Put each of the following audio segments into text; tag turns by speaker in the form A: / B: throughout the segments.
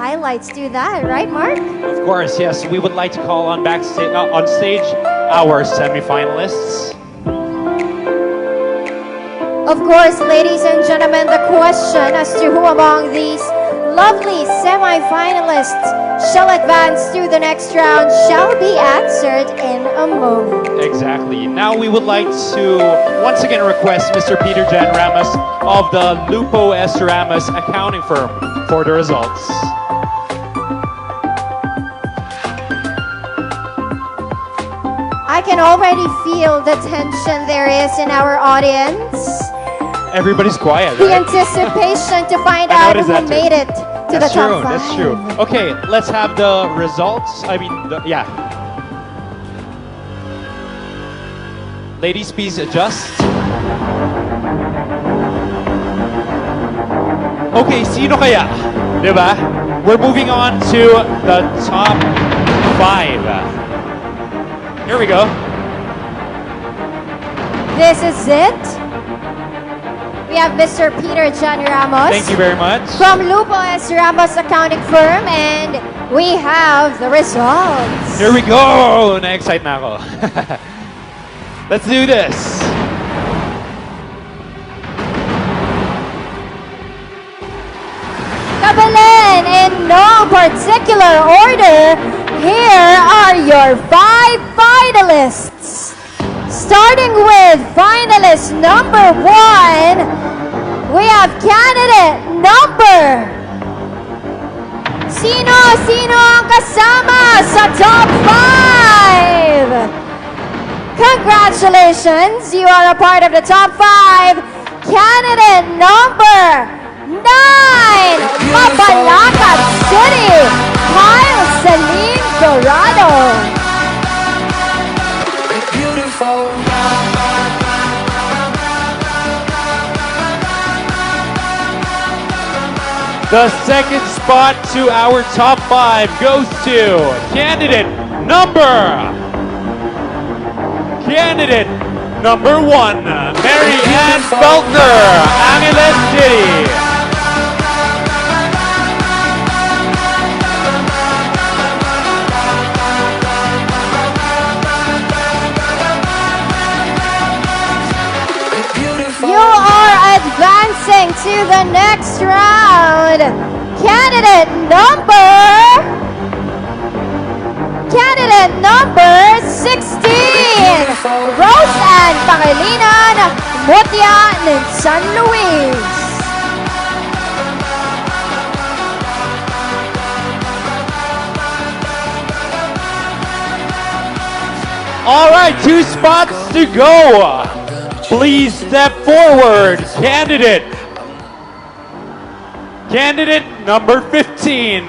A: highlights to that, right, Mark?
B: Of course, yes. We would like to call on on stage our semifinalists.
A: Of course, ladies and gentlemen, the question as to who among these lovely semi-finalists shall advance to the next round shall be answered in a moment.
B: Exactly. Now we would like to once again request Mr. Peter Jan Ramos of the Lupo S. Ramos accounting firm for the results.
A: I can already feel the tension there is in our audience.
B: Everybody's quiet,
A: The
B: right?
A: anticipation to find
B: I
A: out
B: noticed
A: who
B: that too.
A: made it to
B: That's
A: the top
B: true,
A: five.
B: that's true. Okay, let's have the results. Yeah. Ladies, please adjust. Okay, sino kaya? Diba? We're moving on to the top 5. Here we go.
A: This is it. We have Mr. Peter Jan Ramos
B: Thank you very much.
A: from Lupo S. Ramos accounting firm, and we have the results.
B: Here we go! Na-excite na ako. Let's do this.
A: Kabalen, in no particular order, here are your 5 finalists. Starting with finalist number 1, we have candidate number. Sino ang kasama sa top 5? Congratulations, you are a part of the top 5. Candidate number 9, Mabalacat City, Kyle Celine Dorado.
B: The second spot to our top 5 goes to candidate number 1, Mary Ann Feltner, Angeles City.
A: You are advancing to the next round. Candidate number 16, Rose Ann Pangilinan, Mutia ng San Luis.
B: All right, 2 spots to go. Please step forward, candidate number 15,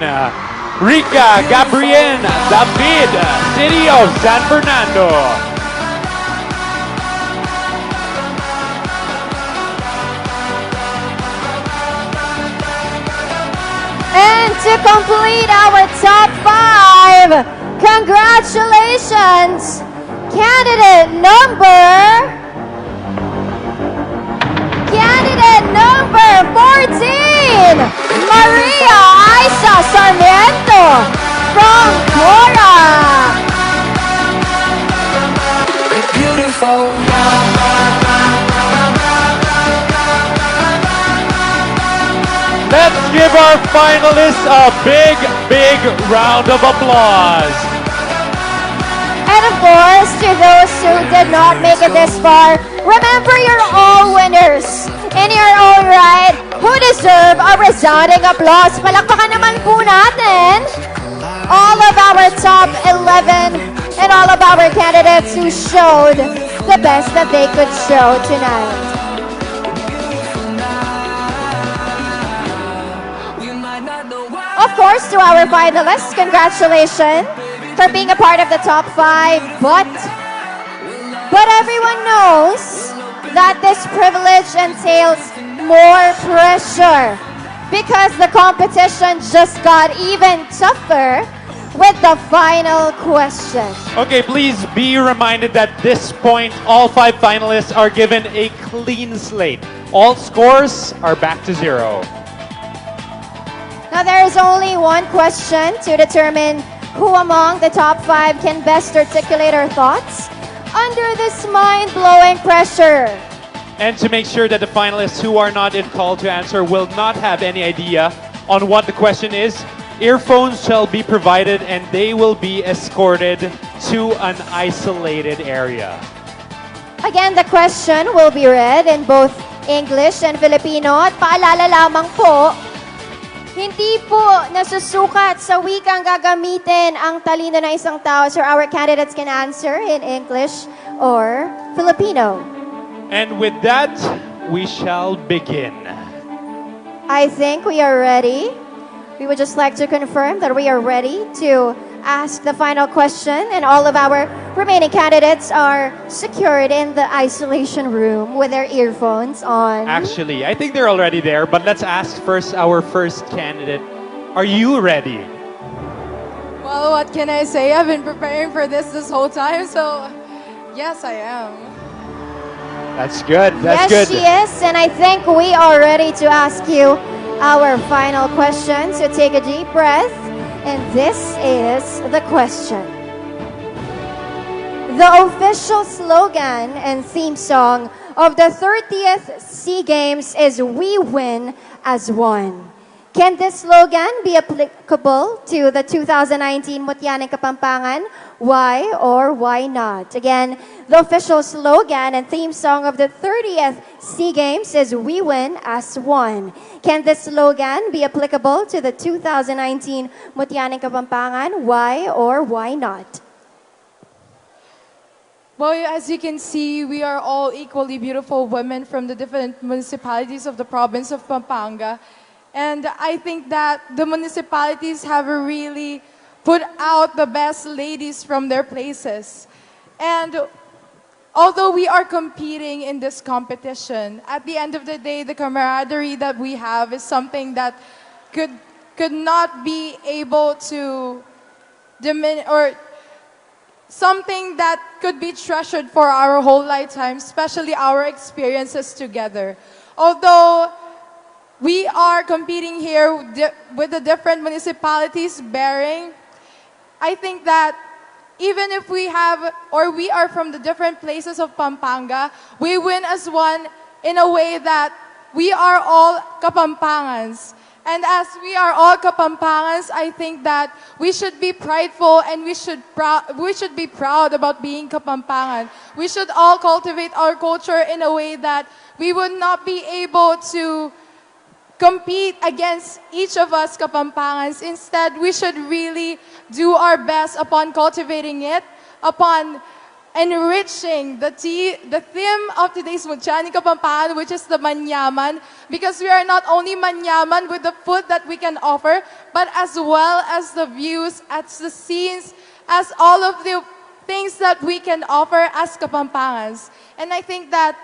B: Rica Gabriel David, City of San Fernando.
A: And to complete our top 5, congratulations, candidate number 14, Maria Isa Sarmiento from Cora.
B: Let's give our finalists a big round of applause.
A: And of course, to those who did not make it this far, remember you're all winners in your own right who deserve a resounding applause. Palakpakan naman po natin all of our top 11 and all of our candidates who showed the best that they could show tonight. Of course, to our finalists, congratulations for being a part of the top 5, but everyone knows that this privilege entails more pressure because the competition just got even tougher with the final question.
B: Okay, please be reminded that at this point, all 5 finalists are given a clean slate. All scores are back to 0.
A: Now there is only one question to determine who among the top 5 can best articulate our thoughts under this mind-blowing pressure.
B: And to make sure that the finalists who are not in call to answer will not have any idea on what the question is, earphones shall be provided and they will be escorted to an isolated area.
A: Again, the question will be read in both English and Filipino. At paalala lamang po, hindi po nasusukat sa wikang gagamitin ang talino ng isang tao. So our candidates can answer in English or Filipino.
B: And with that, we shall begin.
A: I think we are ready. We would just like to confirm that we are ready to ask the final question, and all of our remaining candidates are secured in the isolation room with their earphones on.
B: Actually, I think they're already there, but let's ask first our first candidate. Are you ready?
C: Well, what can I say? I've been preparing for this whole time, so yes, I am.
B: That's good. That's
A: Yes,
B: good.
A: she is, and I think we are ready to ask you our final question. So take a deep breath, and this is the question. The official slogan and theme song of the 30th SEA Games is "We Win as One." Can this slogan be applicable to the 2019 Mutianing Kapampangan? Why or why not? Again, the official slogan and theme song of the 30th SEA Games is "We Win as One." Can this slogan be applicable to the 2019 Mutianing Kapampangan? Why or why not?
C: Well, as you can see, we are all equally beautiful women from the different municipalities of the province of Pampanga. And I think that the municipalities have really put out the best ladies from their places. And although we are competing in this competition, at the end of the day, the camaraderie that we have is something that could not be able to diminish, or something that could be treasured for our whole lifetime, especially our experiences together. Although we are competing here with the different municipalities bearing, I think that even if we have, or we are from the different places of Pampanga, we win as one in a way that we are all Kapampangans. And as we are all Kapampangans, I think that we should be prideful and we should be proud about being Kapampangan. We should all cultivate our culture in a way that we would not be able to compete against each of us Kapampangans. Instead, we should really do our best upon cultivating it, upon enriching the theme of today's Mutianing Kapampangan, which is the Manyaman, because we are not only Manyaman with the food that we can offer, but as well as the views, as the scenes, as all of the things that we can offer as Kapampangans. And I think that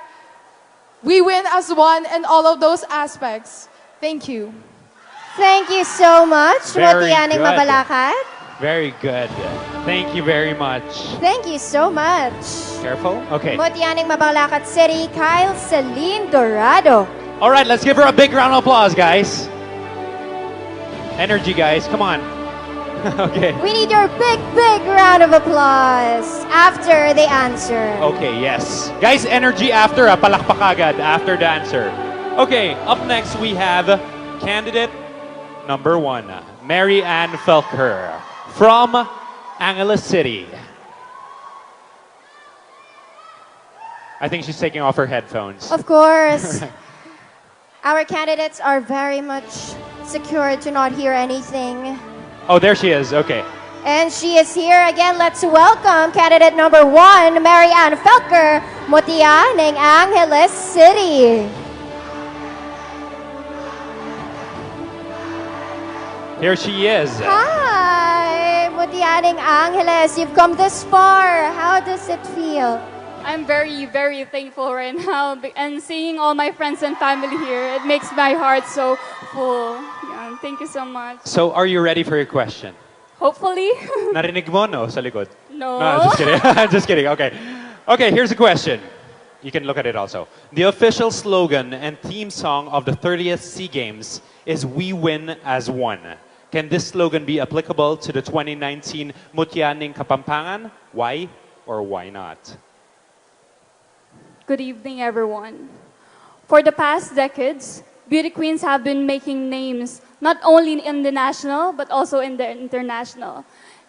C: we win as one in all of those aspects. Thank you.
A: Thank you so much,
B: Very
A: Mutianing
B: good.
A: Mabalacat.
B: Very good. Thank you very much.
A: Thank you so much.
B: Careful. Okay.
A: Mutianing Mabalacat City, Kyle Celine Dorado.
B: All right, let's give her a big round of applause, guys. Energy, guys. Come on. Okay.
A: We need your big, big round of applause after they answer.
B: Okay, yes. Guys, energy after, palakpak agad after the answer. Okay, up next we have candidate number 1, Mary Ann Felker from Angeles City. I think she's taking off her headphones.
A: Of course. Our candidates are very much secured to not hear anything.
B: Oh, there she is. Okay.
A: And she is here again. Let's welcome candidate number 1, Mary Ann Felker, Mutianing Angeles City.
B: Here she is.
A: Hi, Mutianing Angeles. You've come this far. How does it feel?
D: I'm very, very thankful right now. And seeing all my friends and family here, it makes my heart so full. Yeah, thank you so much.
B: So, are you ready for your question?
D: Hopefully.
B: Narinig mo, no, sa likod?
D: No.
B: No, just kidding. Just kidding. Okay. Okay, here's a question. You can look at it also. The official slogan and theme song of the 30th SEA Games is "We Win as One." Can this slogan be applicable to the 2019 Mutyaning Kapampangan? Why or why not?
D: Good evening, everyone. For the past decades, beauty queens have been making names not only in the national but also in the international.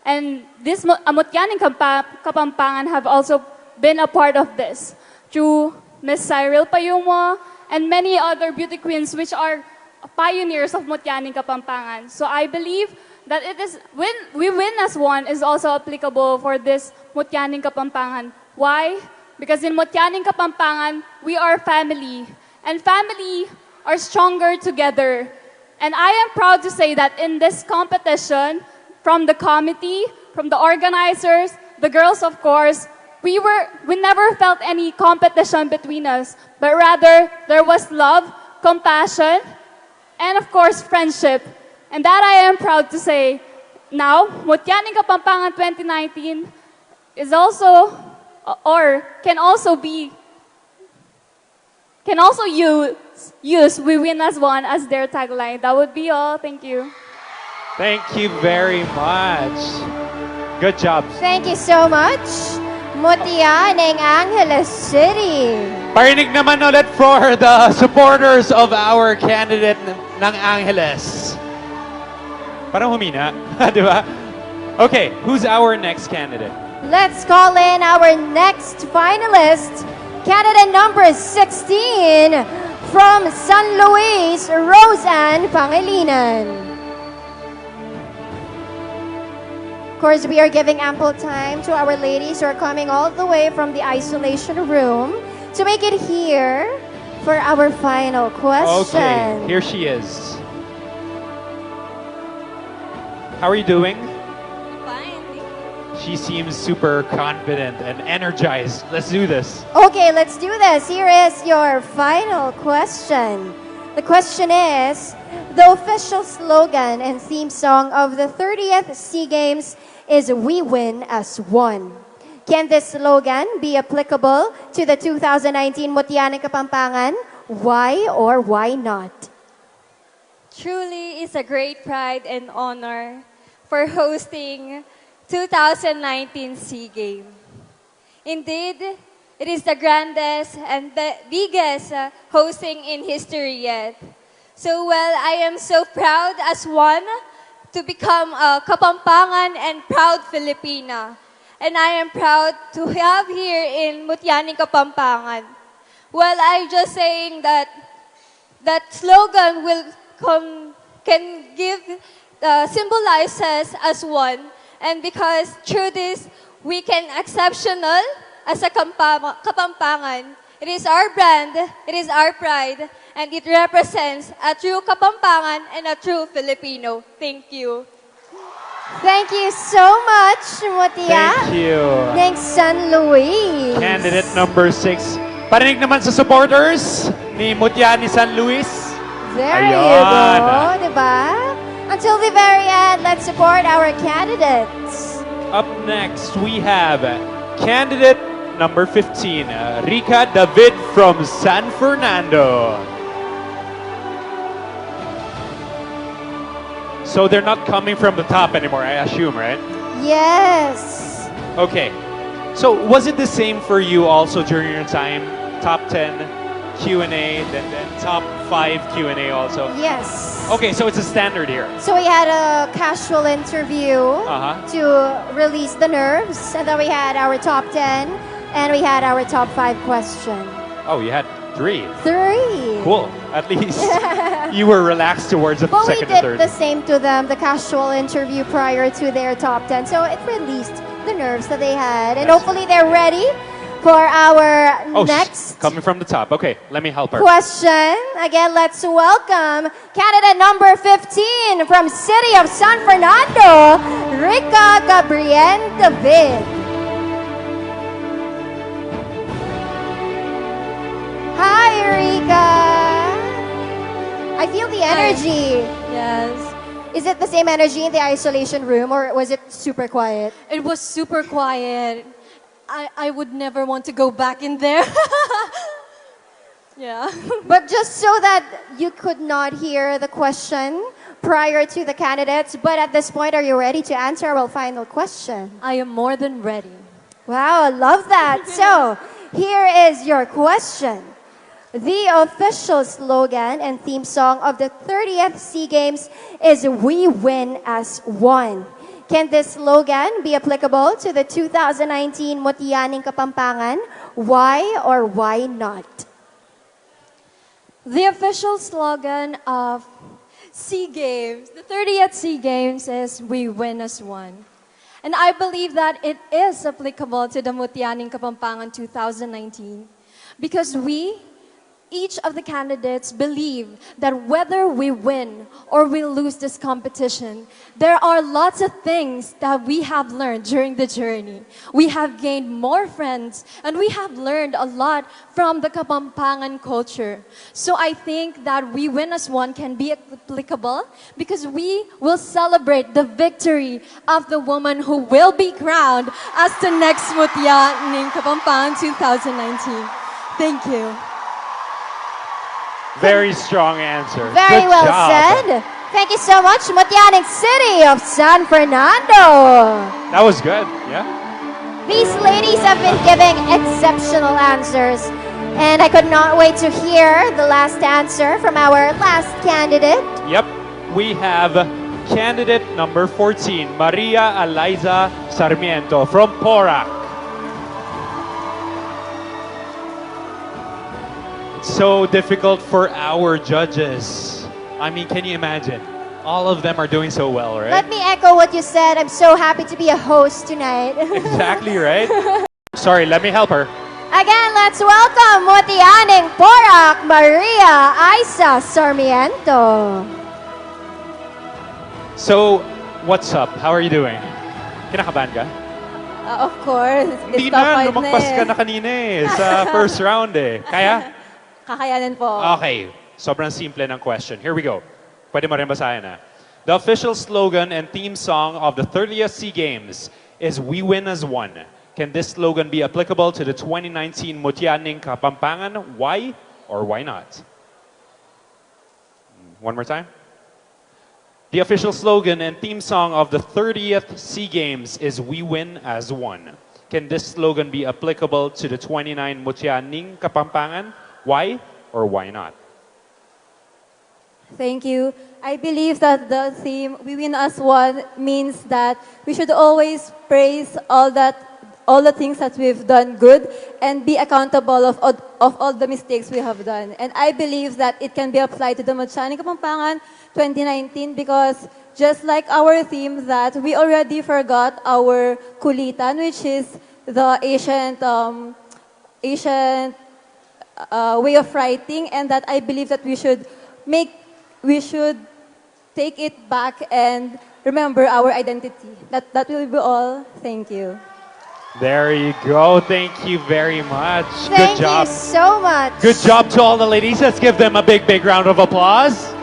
D: And this Mutyaning Kapampangan have also been a part of this through Miss Cyril Payumo and many other beauty queens which are pioneers of Mutyaning Kapampangan. So I believe that it is when we win as one is also applicable for this Mutyaning Kapampangan. Why? Because in Mutyaning Kapampangan, we are family. And family are stronger together. And I am proud to say that in this competition, from the committee, from the organizers, the girls of course, we never felt any competition between us, but rather there was love, compassion, and of course friendship. And that I am proud to say. Now, Mutyaning Kapampangan 2019 is also, or can also use "We Win as One" as their tagline. That would be all. Thank you.
B: Thank you very much. Good job.
A: Thank you so much, Mutyaning Angeles City.
B: Parinig naman ulit for the supporters of our candidate ng Angeles. Parang humina, di ba? Okay, who's our next candidate?
A: Let's call in our next finalist, candidate number 16 from San Luis, Roseanne Pangilinan. Of course, we are giving ample time to our ladies who are coming all the way from the isolation room to make it here for our final question.
B: Okay, here she is. How are you doing?
E: Fine.
B: She seems super confident and energized. Let's do this.
A: Okay, let's do this. Here is your final question. The question is, the official slogan and theme song of the 30th SEA Games is "We Win as One." Can this slogan be applicable to the 2019 Mutyaning Kapampangan? Why or why not?
E: Truly, it's a great pride and honor for hosting 2019 SEA Games. Indeed, it is the grandest and the biggest hosting in history yet. So, well, I am so proud as one to become a Kapampangan and proud Filipina. And I am proud to have here in Mutyaning Kapampangan. Well, I'm just saying that that slogan can give symbolizes as one, and because through this we can exceptional as a Kapampangan. It is our brand, it is our pride, and it represents a true Kapampangan and a true Filipino. Thank you.
A: Thank you so much, Mutya.
B: Thank you.
A: Thanks, San Luis.
B: Candidate number 6. Parinig naman sa supporters ni Mutya ni San Luis.
A: There you
B: Ayan.
A: go, diba? Until the very end, let's support our candidates.
B: Up next, we have candidate number 15, Rica David from San Fernando. So they're not coming from the top anymore, I assume, right?
A: Yes.
B: Okay. So was it the same for you also during your time? Top 10 Q&A, then top 5 Q&A also?
A: Yes.
B: Okay, so it's a standard here.
A: So we had a casual interview to release the nerves, and then we had our top 10, and we had our top 5 question.
B: Oh, you had 3.
A: 3.
B: Cool. At least you were relaxed towards the
A: But we
B: second and
A: did
B: third.
A: the same to them, the casual interview prior to their top 10. So it released the nerves that they had. And
B: Yes.
A: hopefully they're ready for our
B: Oh,
A: next
B: coming from the top. Okay, let me help her.
A: question. Again, let's welcome candidate number 15 from City of San Fernando, Rica Gabriel David. Hi, Rica. I feel the energy.
E: Yes.
A: Is it the same energy in the isolation room, or was it super quiet?
E: It was super quiet.
F: I would never want to go back in there. Yeah.
A: But just so that you could not hear the question prior to the candidates, but at this point, are you ready to answer our final question?
F: I am more than ready.
A: Wow, I love that. So, here is your question. The official slogan and theme song of the 30th SEA Games is "We win as one." Can this slogan be applicable to the 2019 Mutianing Kapampangan? Why or why not?
F: The official slogan of SEA Games, the 30th SEA Games, is "We win as one." And I believe that it is applicable to the Mutianing Kapampangan 2019 because each of the candidates believe that whether we win or we lose this competition, there are lots of things that we have learned during the journey. We have gained more friends and we have learned a lot from the Kapampangan culture. So I think that we win as one can be applicable because we will celebrate the victory of the woman who will be crowned as the next Mutianing Kapampangan 2019. Thank you.
B: Very strong answer.
A: Very
B: Good
A: well
B: job.
A: said. Thank you so much, Mutianing City of San Fernando.
B: That was good. Yeah.
A: These ladies have been giving exceptional answers. And I could not wait to hear the last answer from our last candidate.
B: Yep. We have candidate number 14, Maria Eliza Sarmiento from Porac. It's so difficult for our judges. I mean, can you imagine? All of them are doing so well, right?
A: Let me echo what you said. I'm so happy to be a host tonight.
B: Exactly, right? Sorry, let me help her.
A: Again, let's welcome Mutianing Porac, Maria Isa Sarmiento.
B: So, what's up? How are you doing? Kinakabahan ka?
F: Of course,
B: Hindi na, lumagpas ka na kanina eh, sa first round eh. Kaya?
F: Kakayanin po.
B: Okay, sobrang simple ng question. Here we go. Pwede mo rin basahin na. The official slogan and theme song of the 30th SEA Games is "We win as one." Can this slogan be applicable to the 2019 Mutianing Kapampangan? Why or why not? One more time. The official slogan and theme song of the 30th SEA Games is "We win as one." Can this slogan be applicable to the 29 Mutianing Kapampangan? Why or why not?
F: Thank you. I believe that the theme "We win as one" means that we should always praise all the things that we've done good and be accountable of all the mistakes we have done. And I believe that it can be applied to the Mutianing Kapampangan 2019 because just like our theme that we already forgot our kulitan, which is the ancient way of writing, and that I believe that we should take it back and remember our identity. That will be all. Thank you.
B: There you go. Thank you very much.
A: Thank
B: Good job.
A: you so much.
B: Good job to all the ladies. Let's give them a big, big round of applause.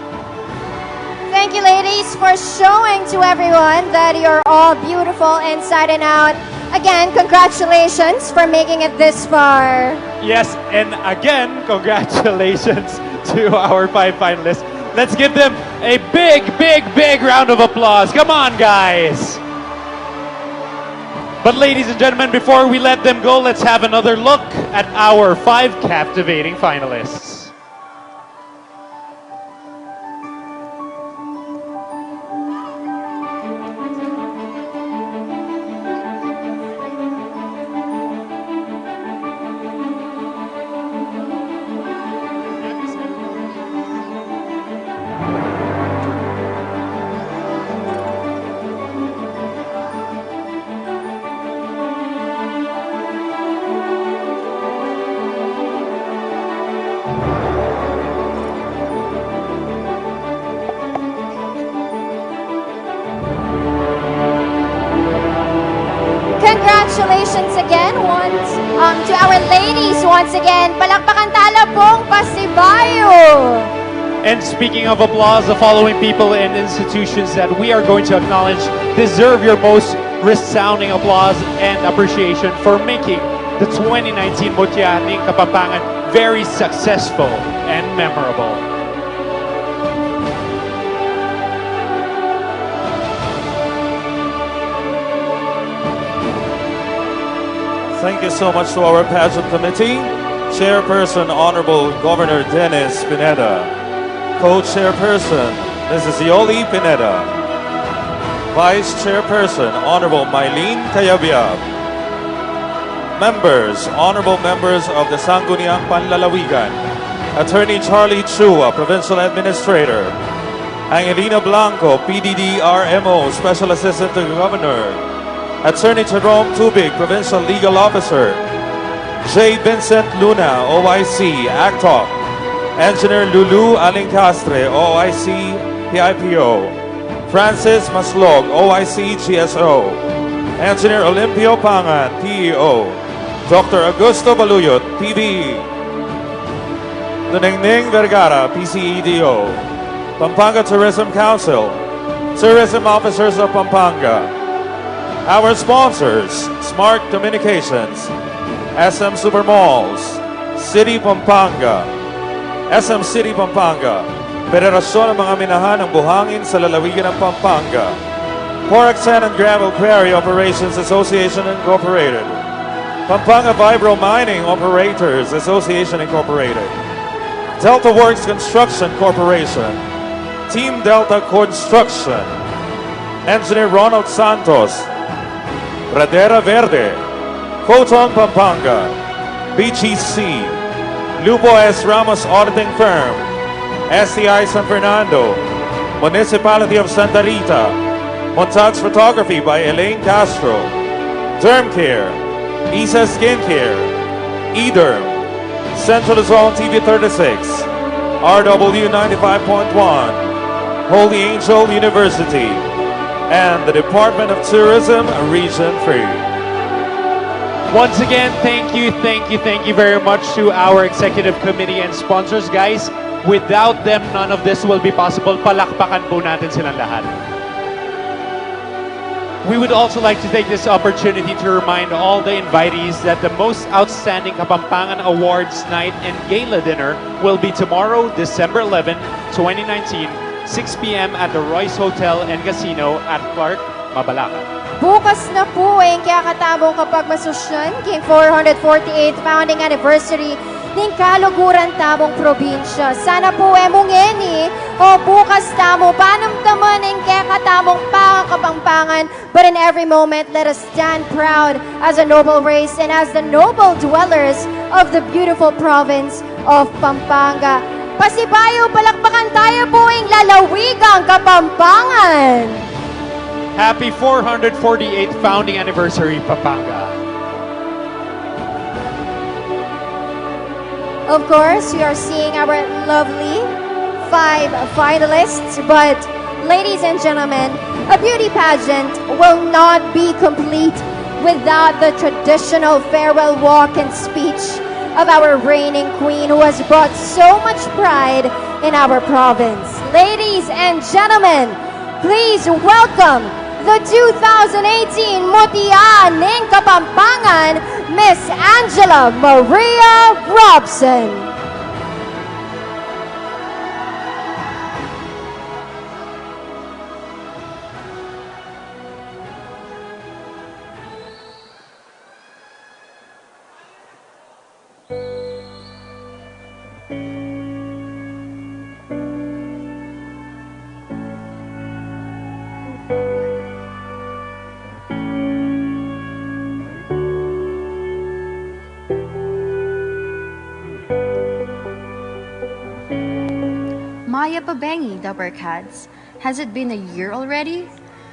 A: Thank you, ladies, for showing to everyone that you're all beautiful inside and out. Again, congratulations for making it this far.
B: Yes, and again, congratulations to our 5 finalists. Let's give them a big, big, big round of applause. Come on, guys. But ladies and gentlemen, before we let them go, let's have another look at our 5 captivating finalists.
A: Congratulations again to our ladies once again. Palakpakan talapong Pasibayo.
B: And speaking of applause, the following people and institutions that we are going to acknowledge deserve your most resounding applause and appreciation for making the 2019 Mutyaning Kapampangan very successful and memorable.
G: Thank you so much to our pageant committee, Chairperson Honorable Governor Dennis Pineda, Co-Chairperson Mrs. Yoli Pineda, Vice Chairperson Honorable Mylene Cayabyab, Members, Honorable Members of the Sangguniang Panlalawigan, Attorney Charlie Chua, Provincial Administrator, Angelina Blanco, PDD RMO, Special Assistant to the Governor, Attorney Jerome Tubig, Provincial Legal Officer, J. Vincent Luna, OIC, ACTOC, Engineer Lulu Alincastre, OIC, PIPO, Francis Maslog, OIC, GSO, Engineer Olimpio Pangan, PEO, Dr. Augusto Baluyot, PBE, Duningning Vergara, PCEDO, Pampanga Tourism Council, Tourism Officers of Pampanga, our sponsors, Smart Communications, SM Supermalls, City Pampanga, SM City Pampanga, Federasyon ng mga minahan ng buhangin sa lalawigan ng Pampanga, Pork Sand and Gravel Quarry Operations Association Incorporated, Pampanga Vibro Mining Operators Association Incorporated, Delta Works Construction Corporation, Team Delta Construction, Engineer Ronald Santos, Pradera Verde, Photon Pampanga, BGC, Lupo S. Ramos Auditing Firm, STI San Fernando, Municipality of Santa Rita, Montags Photography by Elaine Castro, Dermcare, Isa Skincare, eDerm, Central Luzon TV 36, RW 95.1, Holy Angel University, and the Department of Tourism, Region 3.
B: Once again, thank you very much to our executive committee and sponsors, guys. Without them, none of this will be possible. Palakpakan po natin silang lahat. We would also like to take this opportunity to remind all the invitees that the most outstanding Kapampangan Awards night and gala dinner will be tomorrow, December 11, 2019, 6 p.m. at the Royce Hotel and Casino at Clark, Mabalacan.
A: Bukas na po ang kakatabong kapag masusyan king 448th founding anniversary ng Kaluguran Tabong Probinsya. Sana po mungeni o bukas tamo panamtaman ang kakatabong Kapampangan. But in every moment, let us stand proud as a noble race and as the noble dwellers of the beautiful province of Pampanga. Pasibayo, palakpakan tayo po ang lalawigang Kapampangan.
B: Happy 448th founding anniversary, Pampanga.
A: Of course, we are seeing our lovely 5 finalists, but ladies and gentlemen, a beauty pageant will not be complete without the traditional farewell walk and speech of our reigning queen who has brought so much pride in our province. Ladies and gentlemen, please welcome the 2018 Mutyaning Kapampangan, Miss Angela Maria Robson.
H: Maya Pabengi, the Barkads. Has it been a year already?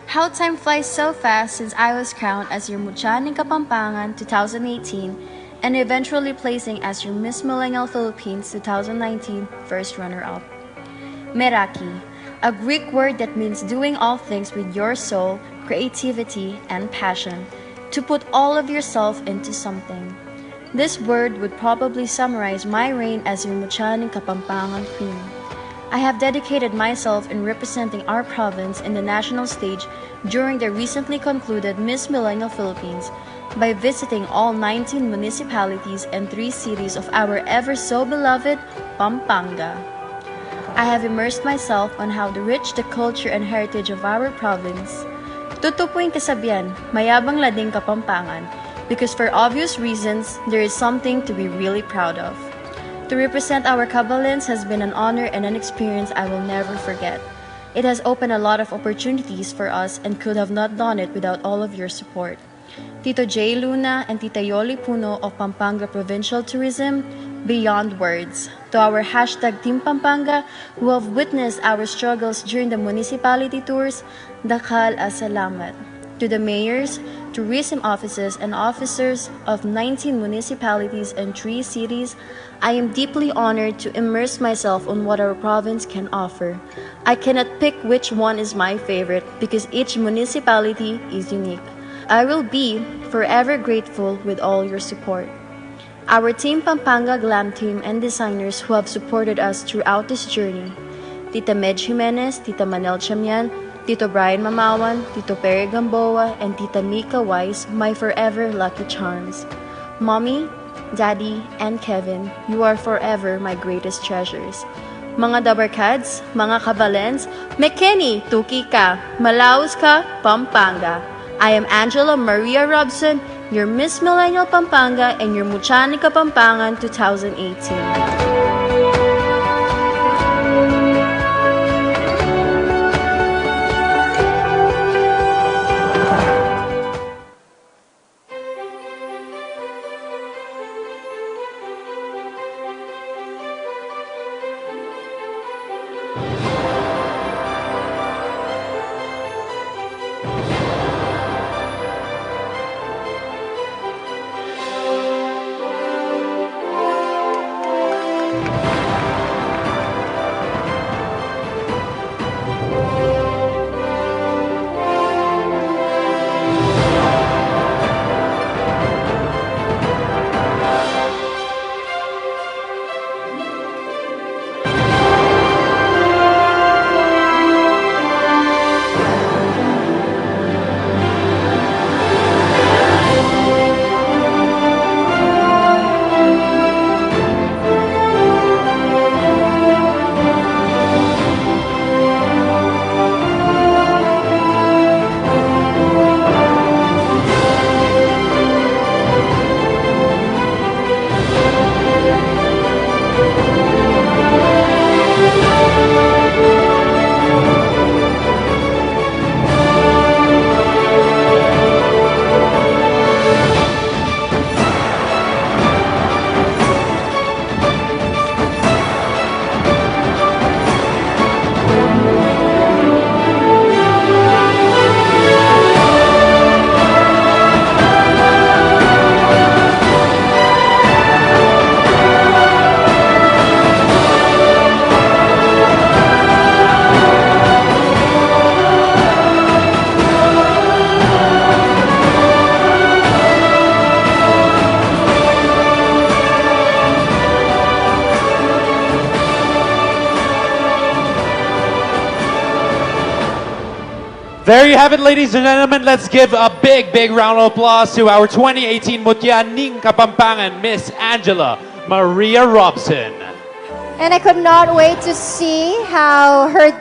H: How time flies so fast since I was crowned as your Mutyaning Kapampangan 2018 and eventually placing as your Miss Millennial Philippines 2019 first runner-up. Meraki, a Greek word that means doing all things with your soul, creativity, and passion, to put all of yourself into something. This word would probably summarize my reign as your Mutyaning Kapampangan Queen. I have dedicated myself in representing our province in the national stage during the recently concluded Miss Millennial Philippines by visiting all 19 municipalities and 3 cities of our ever so beloved Pampanga. I have immersed myself on how rich the culture and heritage of our province. Totoo po yung kasabihan, mayabang lading Kapampangan, because for obvious reasons, there is something to be really proud of. To represent our Kabalins has been an honor and an experience I will never forget. It has opened a lot of opportunities for us and could have not done it without all of your support. Tito J. Luna and Tita Yoli Puno of Pampanga Provincial Tourism, beyond words. To our hashtag Team Pampanga who have witnessed our struggles during the municipality tours, dakal salamat. To the mayors, tourism offices, and officers of 19 municipalities and 3 cities, I am deeply honored to immerse myself on what our province can offer. I cannot pick which one is my favorite because each municipality is unique. I will be forever grateful with all your support. Our Team Pampanga Glam Team and designers who have supported us throughout this journey, Tita Medj Jimenez, Tita Manel Chamian, Tito Brian Mamawan, Tito Perry Gamboa, and Tita Mika Weiss, my forever lucky charms. Mommy, Daddy, and Kevin, you are forever my greatest treasures. Mga Dabarkads, mga Kabalens, Mekeni, Tuki ka, Malaus ka, Pampanga. I am Angela Maria Robson, your Miss Millennial Pampanga and your Muchani Kapampangan 2018.
B: There you have it, ladies and gentlemen. Let's give a big, big round of applause to our 2018 Mutyaning Kapampangan, Miss Angela Maria Robson.
A: And I could not wait to see how her